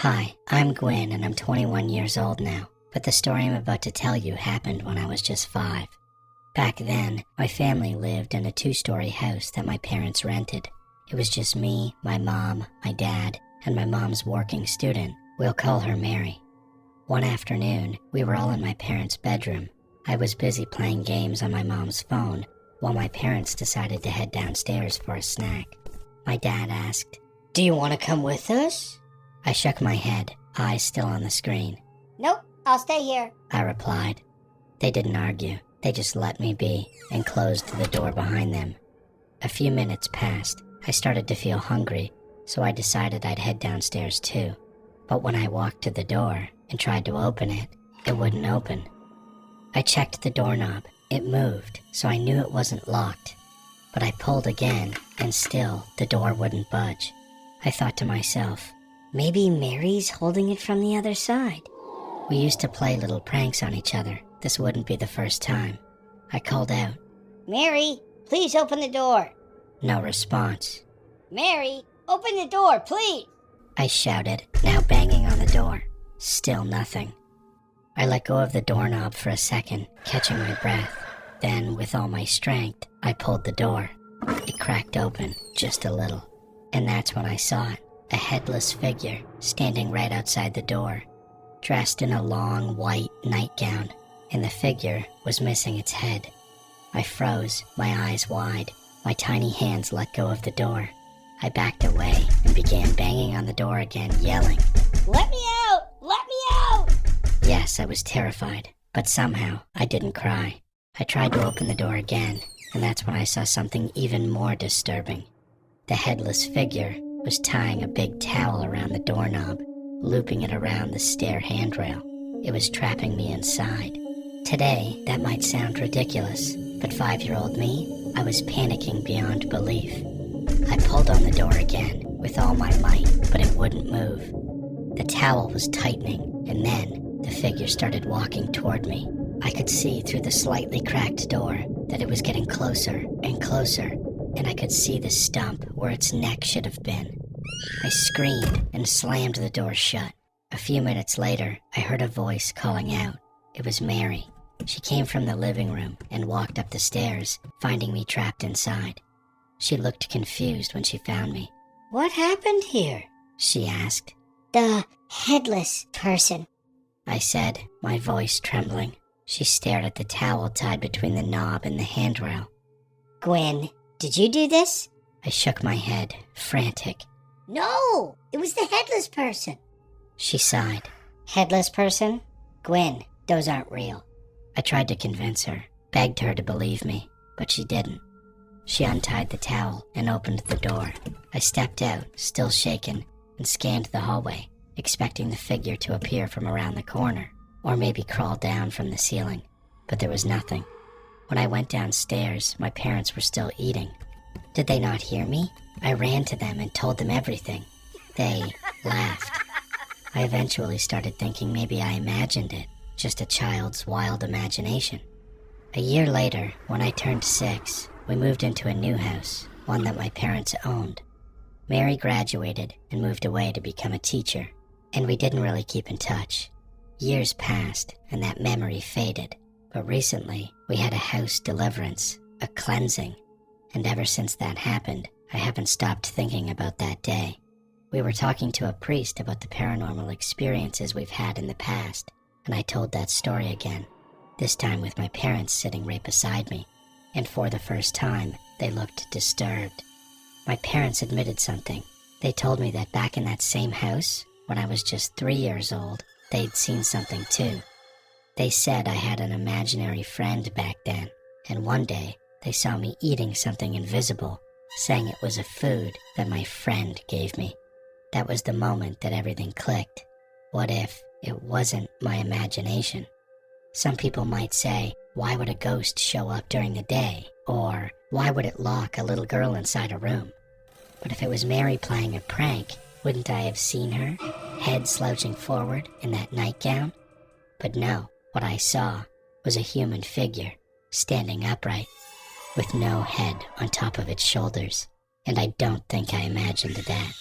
Hi, I'm Gwen and I'm 21 years old now, but the story I'm about to tell you happened when I was just 5. Back then, my family lived in a 2-story house that my parents rented. It was just me, my mom, my dad, and my mom's working student. We'll call her Mary. One afternoon, we were all in my parents' bedroom. I was busy playing games on my mom's phone while my parents decided to head downstairs for a snack. My dad asked, "Do you want to come with us?" I shook my head, eyes still on the screen. "Nope, I'll stay here," I replied. They didn't argue. They just let me be and closed the door behind them. A few minutes passed. I started to feel hungry, so I decided I'd head downstairs too. But when I walked to the door and tried to open it, it wouldn't open. I checked the doorknob. It moved, so I knew it wasn't locked. But I pulled again, and still the door wouldn't budge. I thought to myself, maybe Mary's holding it from the other side. We used to play little pranks on each other. This wouldn't be the first time. I called out, "Mary, please open the door." No response. "Mary, open the door, please." I shouted, now banging on the door. Still nothing. I let go of the doorknob for a second, catching my breath. Then, with all my strength, I pulled the door. It cracked open, just a little. And that's when I saw it. A headless figure standing right outside the door, dressed in a long white nightgown, and the figure was missing its head. I froze, my eyes wide. My tiny hands let go of the door. I backed away and began banging on the door again, yelling, "Let me out! Let me out!" Yes, I was terrified, but somehow I didn't cry. I tried to open the door again, and that's when I saw something even more disturbing. The headless figure was tying a big towel around the doorknob, looping it around the stair handrail. It was trapping me inside. Today, that might sound ridiculous, but 5-year-old me, I was panicking beyond belief. I pulled on the door again, with all my might, but it wouldn't move. The towel was tightening, and then the figure started walking toward me. I could see through the slightly cracked door that it was getting closer and closer, and I could see the stump where its neck should have been. I screamed and slammed the door shut. A few minutes later, I heard a voice calling out. It was Mary. She came from the living room and walked up the stairs, finding me trapped inside. She looked confused when she found me. "What happened here?" she asked. "The headless person," I said, my voice trembling. She stared at the towel tied between the knob and the handrail. "Gwen, did you do this?" I shook my head, frantic. "No, it was the headless person." She sighed. "Headless person? Gwen, those aren't real." I tried to convince her, begged her to believe me, but she didn't. She untied the towel and opened the door. I stepped out, still shaken, and scanned the hallway, expecting the figure to appear from around the corner, or maybe crawl down from the ceiling, but there was nothing. When I went downstairs, my parents were still eating. Did they not hear me? I ran to them and told them everything. They laughed. I eventually started thinking maybe I imagined it, just a child's wild imagination. A year later, when I turned 6, we moved into a new house, one that my parents owned. Mary graduated and moved away to become a teacher, and we didn't really keep in touch. Years passed, and that memory faded. But recently, we had a house deliverance, a cleansing, and ever since that happened, I haven't stopped thinking about that day. We were talking to a priest about the paranormal experiences we've had in the past, and I told that story again, this time with my parents sitting right beside me, and for the first time, they looked disturbed. My parents admitted something. They told me that back in that same house, when I was just 3 years old, they'd seen something too. They said I had an imaginary friend back then, and one day they saw me eating something invisible, saying it was a food that my friend gave me. That was the moment that everything clicked. What if it wasn't my imagination? Some people might say, why would a ghost show up during the day? Or why would it lock a little girl inside a room? But if it was Mary playing a prank, wouldn't I have seen her, head slouching forward in that nightgown? But no, what I saw was a human figure, standing upright, with no head on top of its shoulders, and I don't think I imagined that.